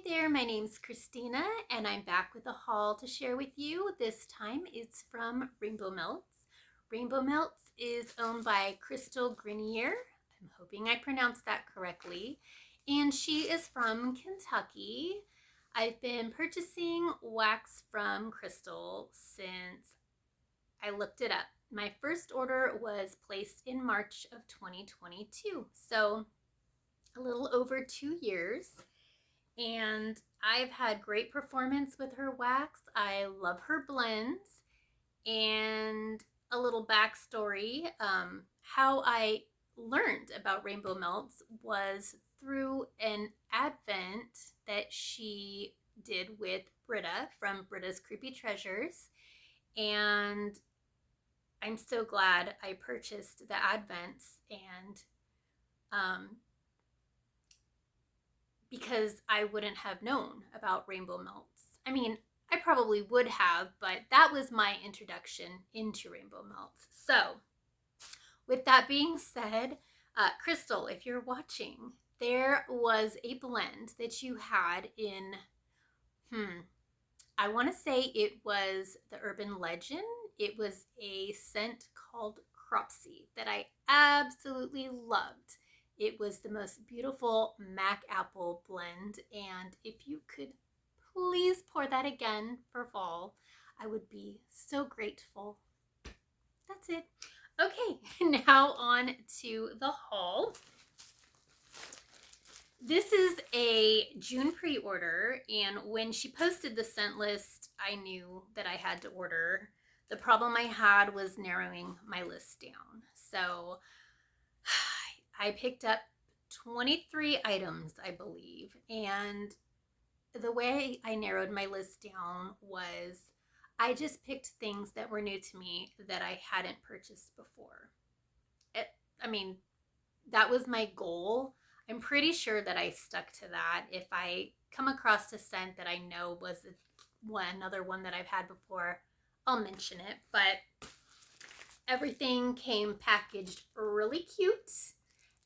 there, my name's Christina and I'm back with a haul to share with you. This time it's from Rainbow Melts. Rainbow Melts is owned by Crystal Grenier. I'm hoping I pronounced that correctly. And she is from Kentucky. I've been purchasing wax from Crystal since I looked it up. My first order was placed in March of 2022. So a little over 2 years. And I've had great performance with her wax. I love her blends. And a little backstory, how I learned about Rainbow Melts was through an advent that she did with Britta from Britta's Creepy Treasures. And I'm so glad I purchased the advents and because I wouldn't have known about Rainbow Melts. I mean, I probably would have, but that was my introduction into Rainbow Melts. So, with that being said, Crystal, if you're watching, there was a blend that you had in, I want to say it was the Urban Legend. It was a scent called Cropsy that I absolutely loved. It was the most beautiful Mac Apple blend, and if you could please pour that again for fall, I would be so grateful. That's it. Okay, now on to the haul. This is a June pre-order, and when she posted the scent list, I knew that I had to order. The problem I had was narrowing my list down. So I picked up 23 items, I believe, and the way I narrowed my list down was I just picked things that were new to me that I hadn't purchased before. That was my goal. I'm pretty sure that I stuck to that. If I come across a scent that I know was another one that I've had before, I'll mention it, but everything came packaged really cute.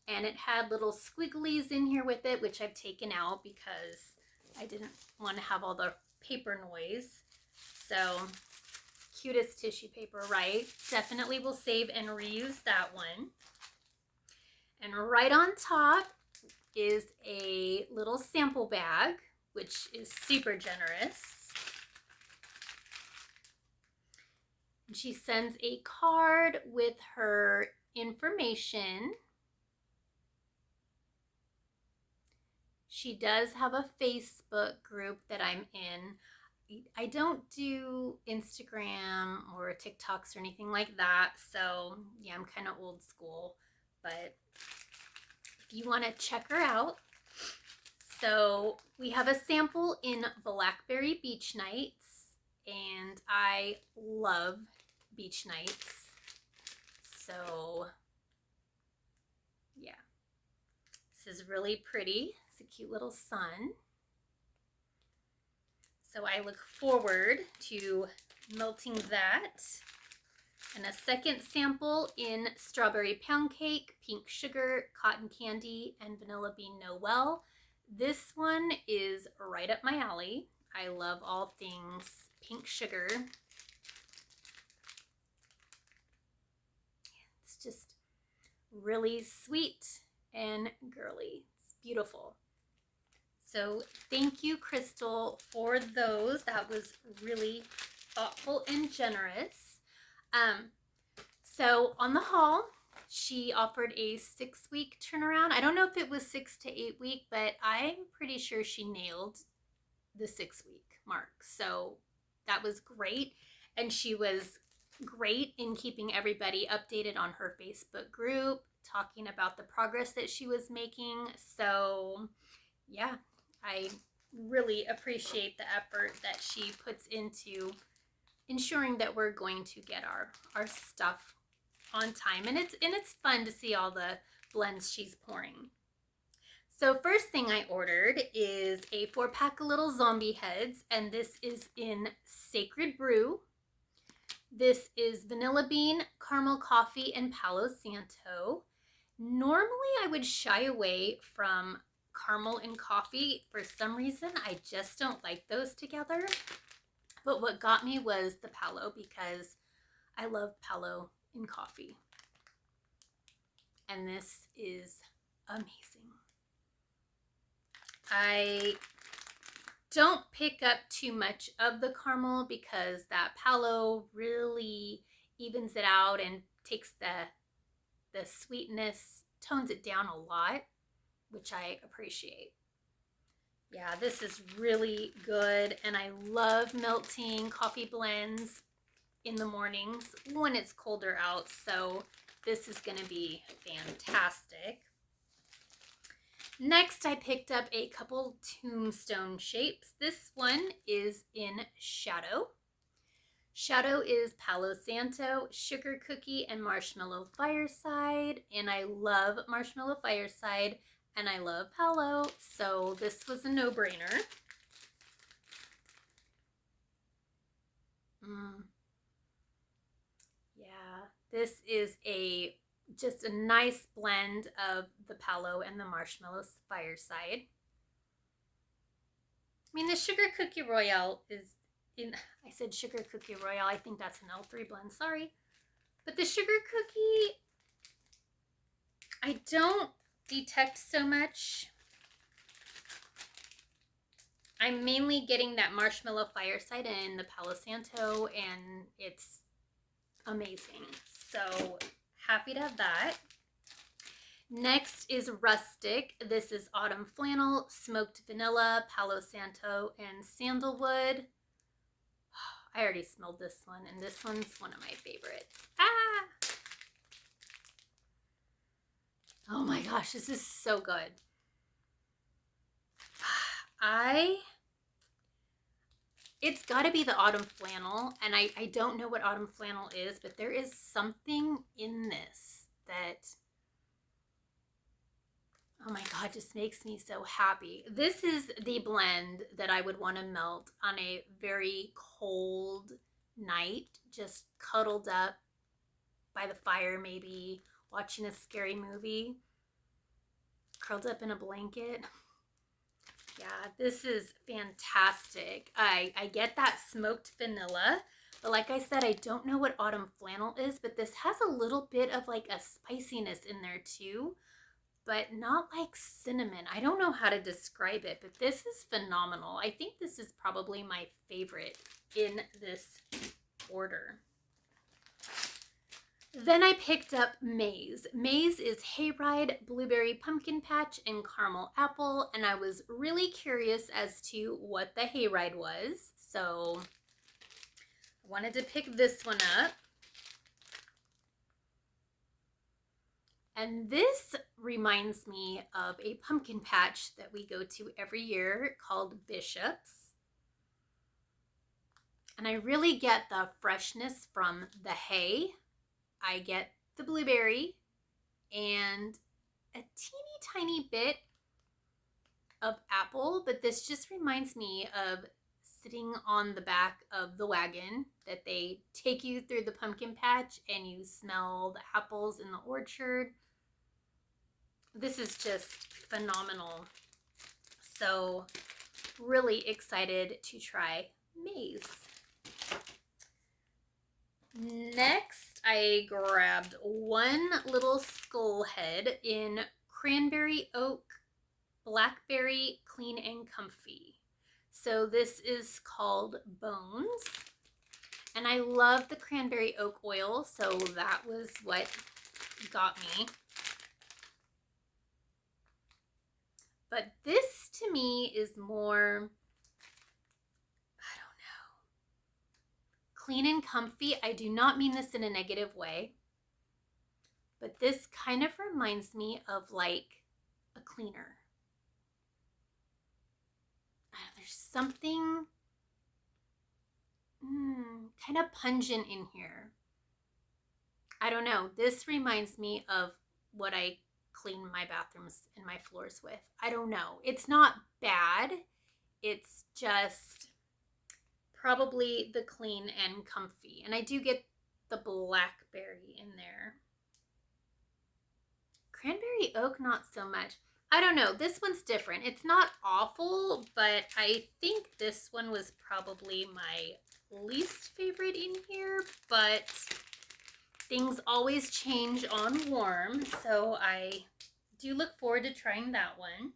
And it had little squigglies in here with it, which I've taken out because I didn't want to have all the paper noise. So, cutest tissue paper, right? Definitely will save and reuse that one. And right on top is a little sample bag, which is super generous. And she sends a card with her information. She does have a Facebook group that I'm in. I don't do Instagram or TikToks or anything like that. So yeah, I'm kind of old school, but if you want to check her out. So we have a sample in Blackberry Beach Nights, and I love beach nights. So yeah, this is really pretty. A cute little sun. So I look forward to melting that. And a second sample in Strawberry Pound Cake, Pink Sugar, Cotton Candy, and Vanilla Bean Noel. This one is right up my alley. I love all things pink sugar. It's just really sweet and girly. It's beautiful. So thank you, Crystal, for those. That was really thoughtful and generous. So on the haul, she offered a 6-week turnaround. I don't know if it was 6 to 8 week, but I'm pretty sure she nailed the 6-week mark. So that was great. And she was great in keeping everybody updated on her Facebook group, talking about the progress that she was making. So yeah, I really appreciate the effort that she puts into ensuring that we're going to get our stuff on time. And it's fun to see all the blends she's pouring. So first thing I ordered is a 4-pack of little zombie heads, and this is in Sacred Brew. This is vanilla bean, caramel coffee, and Palo Santo. Normally I would shy away from caramel and coffee. For some reason, I just don't like those together. But what got me was the palo, because I love palo in coffee. And this is amazing. I don't pick up too much of the caramel because that palo really evens it out and takes the sweetness, tones it down a lot, which I appreciate. Yeah, this is really good, and I love melting coffee blends in the mornings when it's colder out, so this is going to be fantastic. Next, I picked up a couple tombstone shapes. This one is in Shadow. Shadow is Palo Santo, Sugar Cookie, and Marshmallow Fireside, and I love Marshmallow Fireside, and I love Palo, so this was a no-brainer. Yeah, this is just a nice blend of the Palo and the Marshmallow Fireside. I mean, the Sugar Cookie Royale is I said Sugar Cookie Royale, I think that's an L3 blend, sorry. But the Sugar Cookie, I don't detect so much. I'm mainly getting that Marshmallow Fireside and the Palo Santo, and it's amazing. So happy to have that. Next is Rustic. This is Autumn Flannel, Smoked Vanilla, Palo Santo, and Sandalwood. I already smelled this one, and this one's one of my favorites. Ah! Oh my gosh, this is so good. It's got to be the Autumn Flannel, and I don't know what Autumn Flannel is, but there is something in this that, oh my God, just makes me so happy. This is the blend that I would want to melt on a very cold night, just cuddled up by the fire, maybe watching a scary movie, curled up in a blanket. Yeah, this is fantastic. I get that smoked vanilla, but like I said, I don't know what Autumn Flannel is, but this has a little bit of like a spiciness in there too, but not like cinnamon. I don't know how to describe it, but this is phenomenal. I think this is probably my favorite in this order. Then I picked up Maize. Maize is Hayride, Blueberry Pumpkin Patch, and Caramel Apple, and I was really curious as to what the Hayride was, so I wanted to pick this one up. And this reminds me of a pumpkin patch that we go to every year called Bishop's. And I really get the freshness from the hay. I get the blueberry and a teeny tiny bit of apple, but this just reminds me of sitting on the back of the wagon that they take you through the pumpkin patch and you smell the apples in the orchard. This is just phenomenal. So really excited to try Maize. Next, I grabbed one little skull head in Cranberry Oak, Blackberry, Clean and Comfy. So this is called Bones. And I love the Cranberry Oak oil, so that was what got me. But this to me is more, clean and comfy. I do not mean this in a negative way, but this kind of reminds me of like a cleaner. There's something kind of pungent in here. I don't know. This reminds me of what I clean my bathrooms and my floors with. I don't know. It's not bad. It's just probably the Clean and Comfy. And I do get the blackberry in there. Cranberry Oak, not so much. I don't know. This one's different. It's not awful, but I think this one was probably my least favorite in here, but things always change on warm, so I do look forward to trying that one.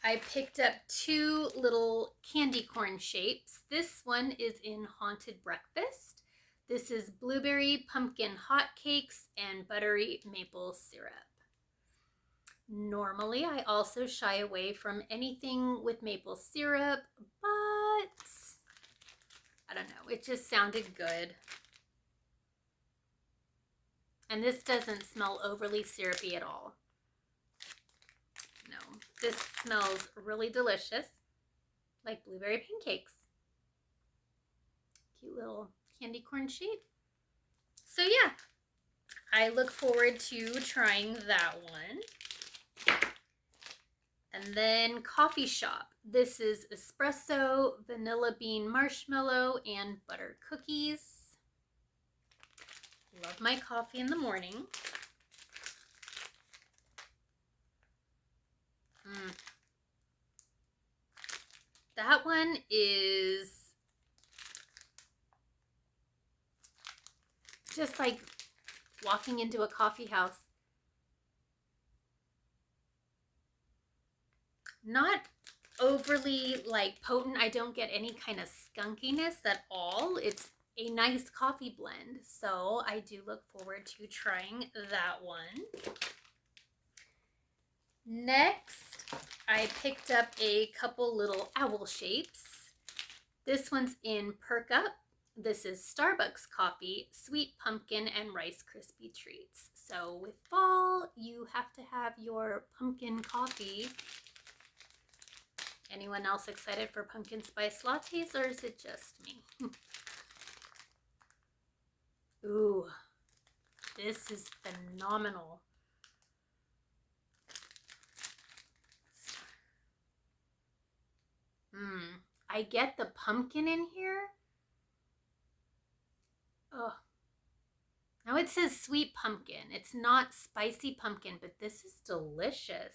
I picked up 2 little candy corn shapes. This one is in Haunted Breakfast. This is blueberry pumpkin hotcakes and buttery maple syrup. Normally, I also shy away from anything with maple syrup, but I don't know, it just sounded good. And this doesn't smell overly syrupy at all. No, this smells really delicious, like blueberry pancakes. Cute little candy corn shape. So yeah, I look forward to trying that one. And then Coffee Shop. This is espresso, vanilla bean marshmallow, and butter cookies. Love my coffee in the morning. That one is just like walking into a coffee house. Not overly like potent. I don't get any kind of skunkiness at all. It's a nice coffee blend, so I do look forward to trying that one. Next, I picked up a couple little owl shapes. This one's in Perk Up. This is Starbucks coffee, sweet pumpkin, and Rice Krispie treats. So with fall, you have to have your pumpkin coffee. Anyone else excited for pumpkin spice lattes, or is it just me? Ooh, this is phenomenal. I get the pumpkin in here. Oh, now it says sweet pumpkin. It's not spicy pumpkin, but this is delicious.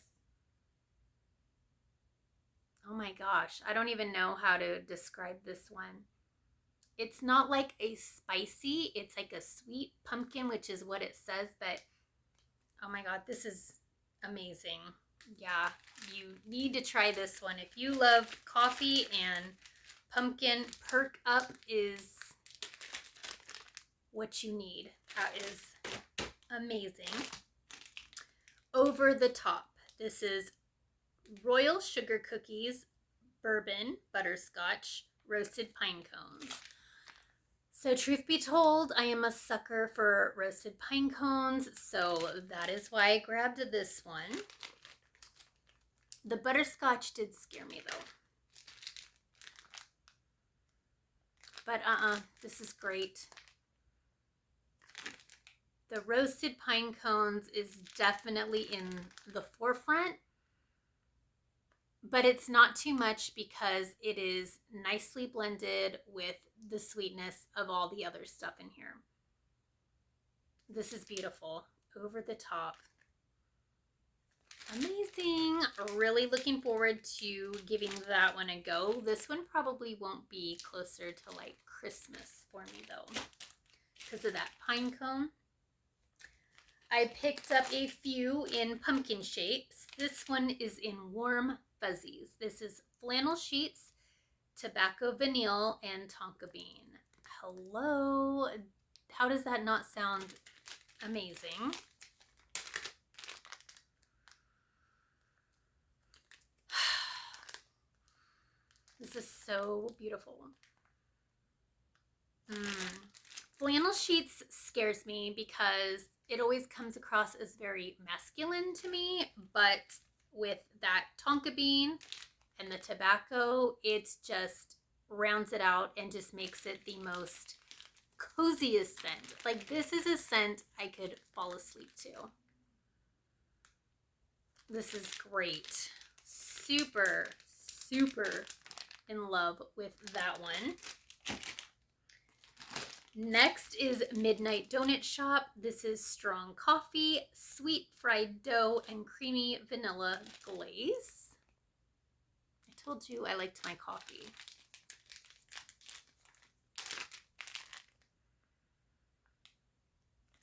Oh my gosh, I don't even know how to describe this one. It's not like a spicy, it's like a sweet pumpkin, which is what it says, but oh my god, this is amazing. Yeah, you need to try this one. If you love coffee and pumpkin, Perk Up is what you need. That is amazing. Over the Top. This is royal sugar cookies, bourbon, butterscotch, roasted pine cones. So truth be told, I am a sucker for roasted pine cones, so that is why I grabbed this one. The butterscotch did scare me though. But this is great. The roasted pine cones is definitely in the forefront, but it's not too much because it is nicely blended with the sweetness of all the other stuff in here. This is beautiful. Over the Top. Amazing. Really looking forward to giving that one a go. This one probably won't be closer to like Christmas for me though, because of that pine cone. I picked up a few in pumpkin shapes. This one is in Warm Fuzzies. This is flannel sheets, tobacco vanille, and tonka bean. Hello. How does that not sound amazing? This is so beautiful. Flannel sheets scares me because it always comes across as very masculine to me, but with that tonka bean and the tobacco, it's just rounds it out and just makes it the most coziest scent. Like, this is a scent I could fall asleep to. This is great. Super, super in love with that one. Next is Midnight Donut Shop. This is strong coffee, sweet fried dough, and creamy vanilla glaze. I told you I liked my coffee.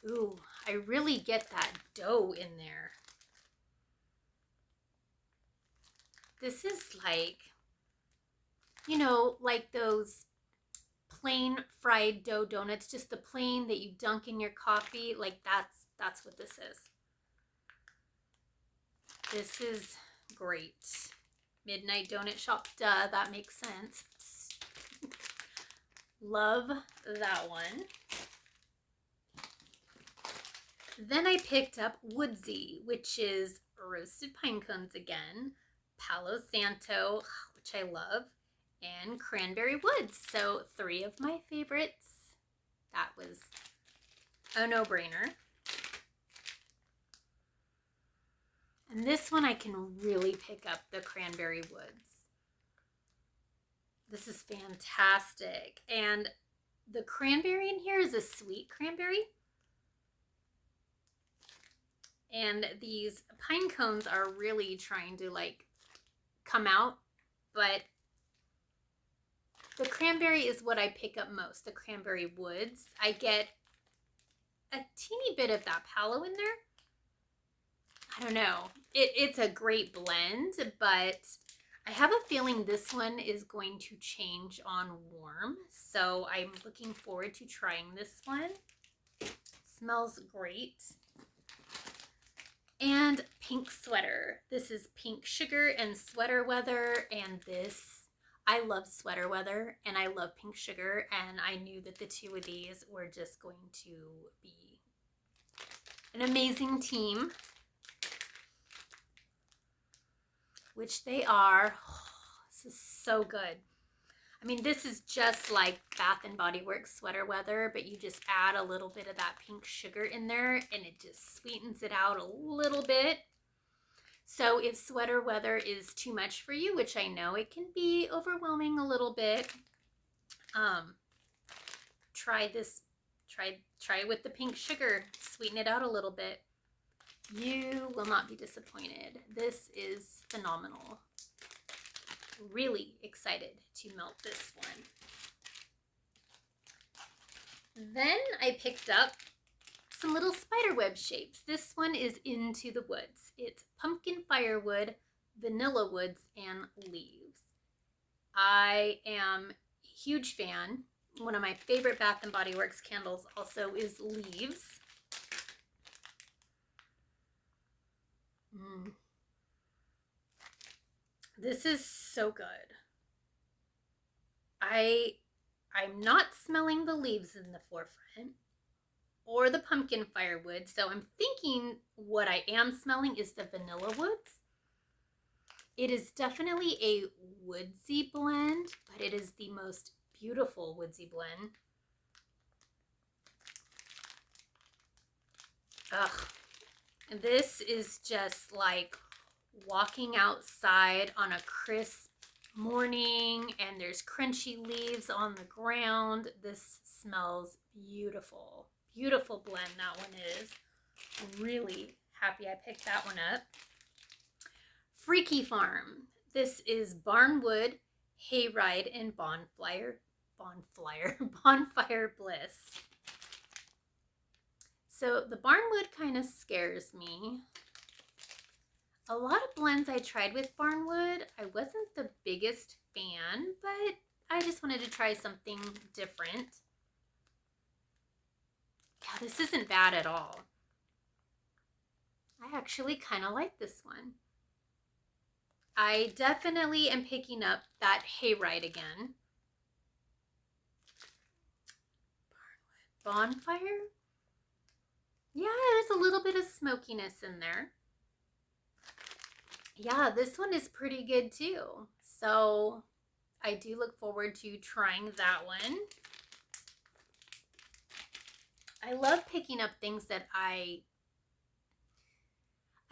Ooh, I really get that dough in there. This is like, you know, like those plain fried dough donuts, just the plain that you dunk in your coffee. Like that's what this is. This is great. Midnight Donut Shop, duh, that makes sense. Love that one. Then I picked up Woodsy, which is roasted pine cones again, Palo Santo, which I love, and Cranberry Woods. So 3 of my favorites. That was a no-brainer. And this one I can really pick up the Cranberry Woods. This is fantastic. And the cranberry in here is a sweet cranberry. And these pine cones are really trying to like come out, but the cranberry is what I pick up most, the Cranberry Woods. I get a teeny bit of that palo in there. I don't know. It's a great blend, but I have a feeling this one is going to change on warm. So I'm looking forward to trying this one. It smells great. And Pink Sweater. This is Pink Sugar and Sweater Weather, and this, I love Sweater Weather and I love Pink Sugar, and I knew that the 2 of these were just going to be an amazing team, which they are. Oh, this is so good. I mean, this is just like Bath & Body Works Sweater Weather, but you just add a little bit of that pink sugar in there and it just sweetens it out a little bit. So if Sweater Weather is too much for you, which I know it can be overwhelming a little bit, try this. Try with the pink sugar. Sweeten it out a little bit. You will not be disappointed. This is phenomenal. Really excited to melt this one. Then I picked up some little spiderweb shapes. This one is Into the Woods. It's pumpkin firewood, vanilla woods, and leaves. I am a huge fan. One of my favorite Bath & Body Works candles also is leaves. This is so good. I'm not smelling the leaves in the forefront or the pumpkin firewood, so I'm thinking what I am smelling is the vanilla woods. It is definitely a woodsy blend, but it is the most beautiful woodsy blend. Ugh. This is just like walking outside on a crisp morning and there's crunchy leaves on the ground. This smells beautiful. Beautiful blend that one is. I'm really happy I picked that one up. Freaky Farm. This is Barnwood, Hayride, and Bonfire Bliss. So the Barnwood kind of scares me. A lot of blends I tried with Barnwood, I wasn't the biggest fan, but I just wanted to try something different. Yeah, this isn't bad at all. I actually kind of like this one. I definitely am picking up that Hayride again. Barnwood. Bonfire? Yeah, there's a little bit of smokiness in there. Yeah, this one is pretty good too. So I do look forward to trying that one. I love picking up things that I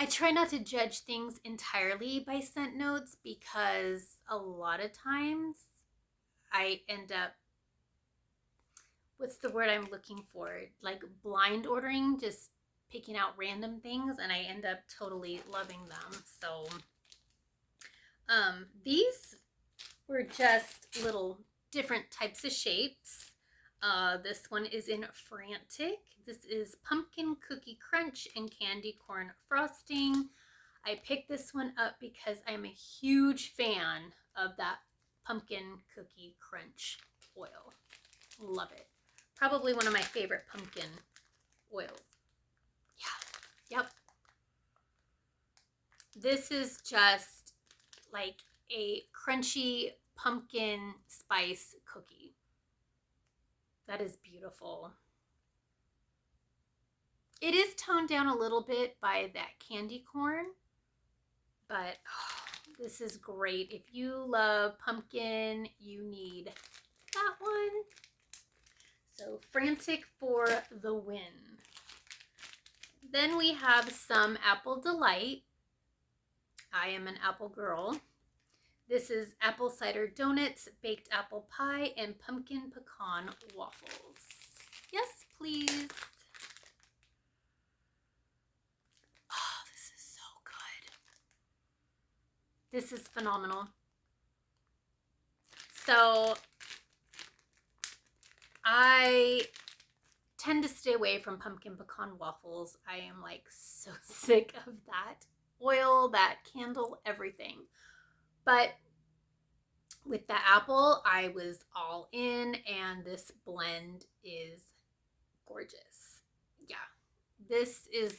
try not to judge things entirely by scent notes, because a lot of times I end up what's the word I'm looking for? Like blind ordering, just picking out random things, and I end up totally loving them. So these were just little different types of shapes. This one is in Frantic. This is pumpkin cookie crunch and candy corn frosting. I picked this one up because I'm a huge fan of that pumpkin cookie crunch oil. Love it. Probably one of my favorite pumpkin oils. Yeah, yep. This is just like a crunchy pumpkin spice cookie. That is beautiful. It is toned down a little bit by that candy corn, but this is great. If you love pumpkin, you need that one. So Frantic for the win. Then we have some Apple Delight. I am an apple girl. This is apple cider donuts, baked apple pie, and pumpkin pecan waffles. Yes, please. Oh, this is so good. This is phenomenal. So I tend to stay away from pumpkin pecan waffles. I am like so sick of that oil, that candle, everything. But with the apple, I was all in, and this blend is gorgeous. Yeah, this is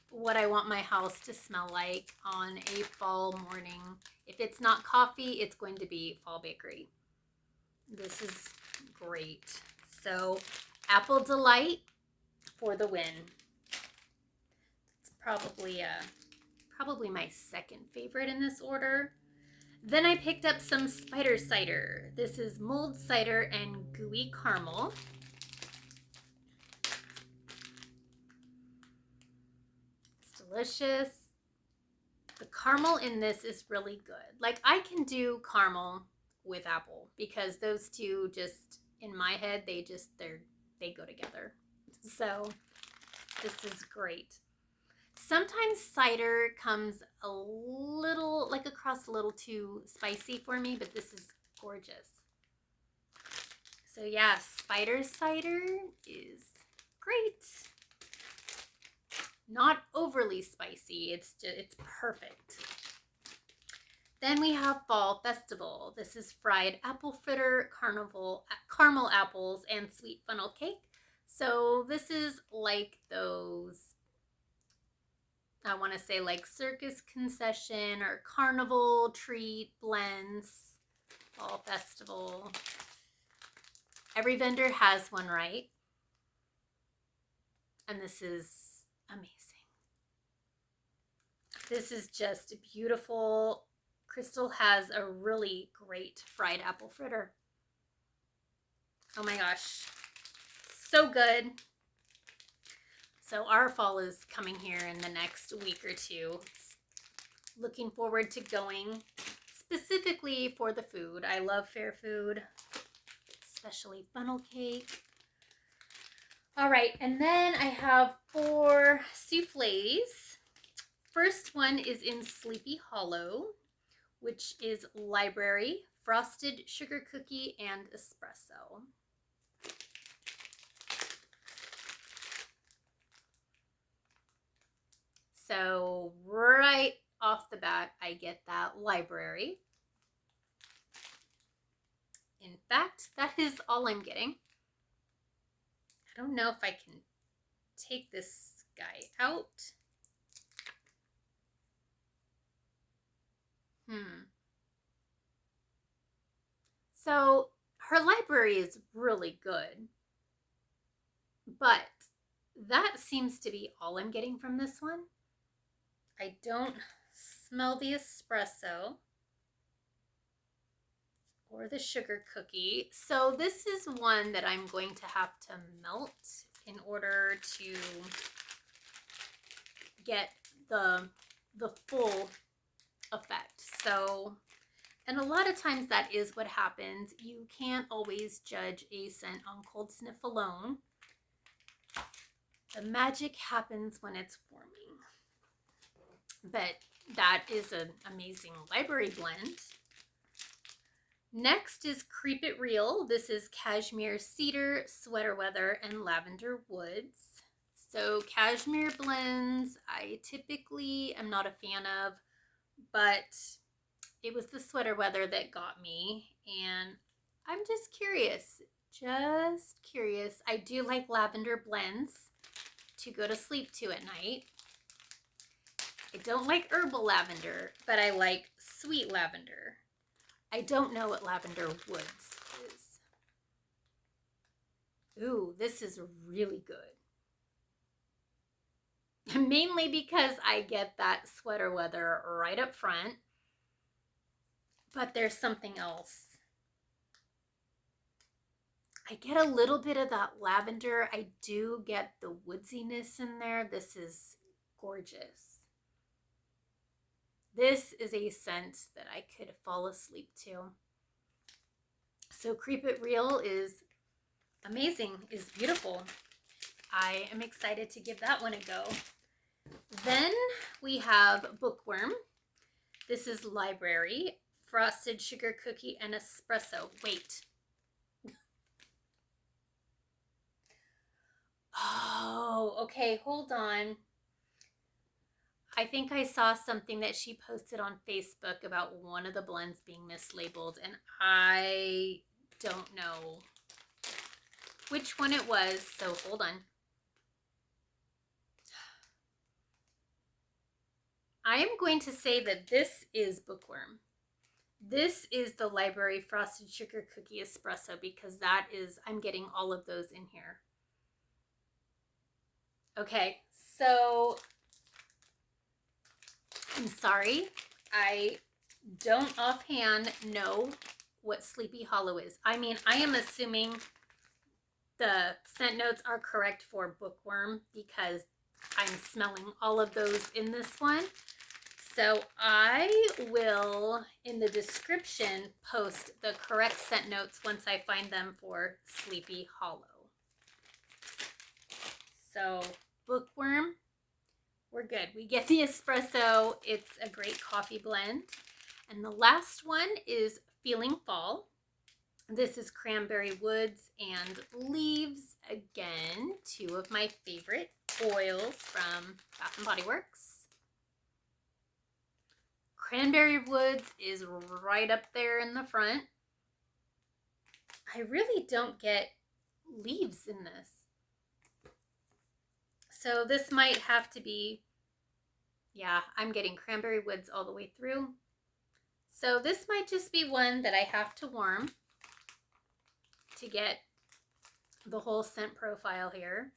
what I want my house to smell like on a fall morning. If it's not coffee, it's going to be fall bakery. This is great. So Apple Delight for the win. It's probably my second favorite in this order. Then I picked up some spider cider. This is mulled cider and gooey caramel. It's delicious. The caramel in this is really good. Like, I can do caramel with apple because those two just, in my head, they go together. So this is great. Sometimes cider comes a little, like across a little too spicy for me, but this is gorgeous. So yeah, spider cider is great. Not overly spicy, it's perfect. Then we have Fall Festival. This is fried apple fritter, caramel apples, and sweet funnel cake. So this is like those, I want to say like circus concession or carnival treat blends. Fall Festival. Every vendor has one, right? And this is amazing. This is just beautiful. Crystal has a really great fried apple fritter. Oh my gosh. So good. So our fall is coming here in the next week or two. Looking forward to going specifically for the food. I love fair food, especially funnel cake. All right, and then I have 4 souffles. First one is in Sleepy Hollow, which is library, frosted sugar cookie, and espresso. So right off the bat, I get that library. In fact, that is all I'm getting. I don't know if I can take this guy out. So her library is really good, but that seems to be all I'm getting from this one. I don't smell the espresso or the sugar cookie. So this is one that I'm going to have to melt in order to get the full effect. So And a lot of times that is what happens. You can't always judge a scent on cold sniff alone. The magic happens when it's warming. But that is an amazing library blend. Next is Creep It Real. This is cashmere cedar, sweater weather, and lavender woods. So cashmere blends I typically am not a fan of, but it was the sweater weather that got me, and I'm just curious. I do like lavender blends to go to sleep to at night. I don't like herbal lavender, but I like sweet lavender. I don't know what lavender woods is. Ooh, this is really good. Mainly because I get that sweater weather right up front. But there's something else. I get a little bit of that lavender. I do get the woodsiness in there. This is gorgeous. This is a scent that I could fall asleep to. So Creep It Real is amazing, is beautiful. I am excited to give that one a go. Then we have Bookworm. This is Library, Frosted Sugar Cookie, and Espresso. Wait. Oh, okay, hold on. I think I saw something that she posted on Facebook about one of the blends being mislabeled, and I don't know which one it was, so hold on. I am going to say that this is Bookworm. This is the Library Frosted Sugar Cookie Espresso, because that is, I'm getting all of those in here. Okay, so I'm sorry, I don't offhand know what Sleepy Hollow is. I mean, I am assuming the scent notes are correct for Bookworm because I'm smelling all of those in this one. So I will, in the description, post the correct scent notes once I find them for Sleepy Hollow. So Bookworm, we're good. We get the espresso. It's a great coffee blend. And the last one is Feeling Fall. This is Cranberry Woods and Leaves. Again, two of my favorite oils from Bath & Body Works. Cranberry Woods is right up there in the front. I really don't get leaves in this. So this might have to be, yeah, I'm getting Cranberry Woods all the way through. So this might just be one that I have to warm to get the whole scent profile here.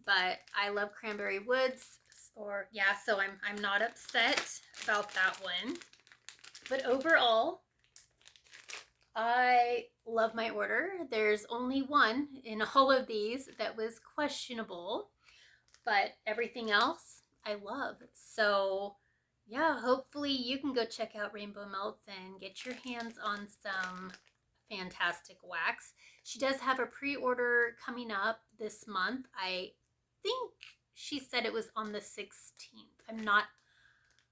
But I love Cranberry Woods, or yeah, so I'm not upset about that one. But overall, I love my order. There's only one in all of these that was questionable, but everything else I love. So yeah, hopefully you can go check out Rainbow Melts and get your hands on some fantastic wax. She does have a pre-order coming up this month. I think she said it was on the 16th. I'm not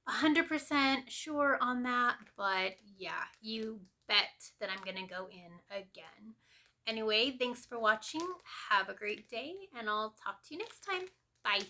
100% sure on that, but yeah, you bet that I'm gonna go in again. Anyway, thanks for watching. Have a great day, and I'll talk to you next time. Bye.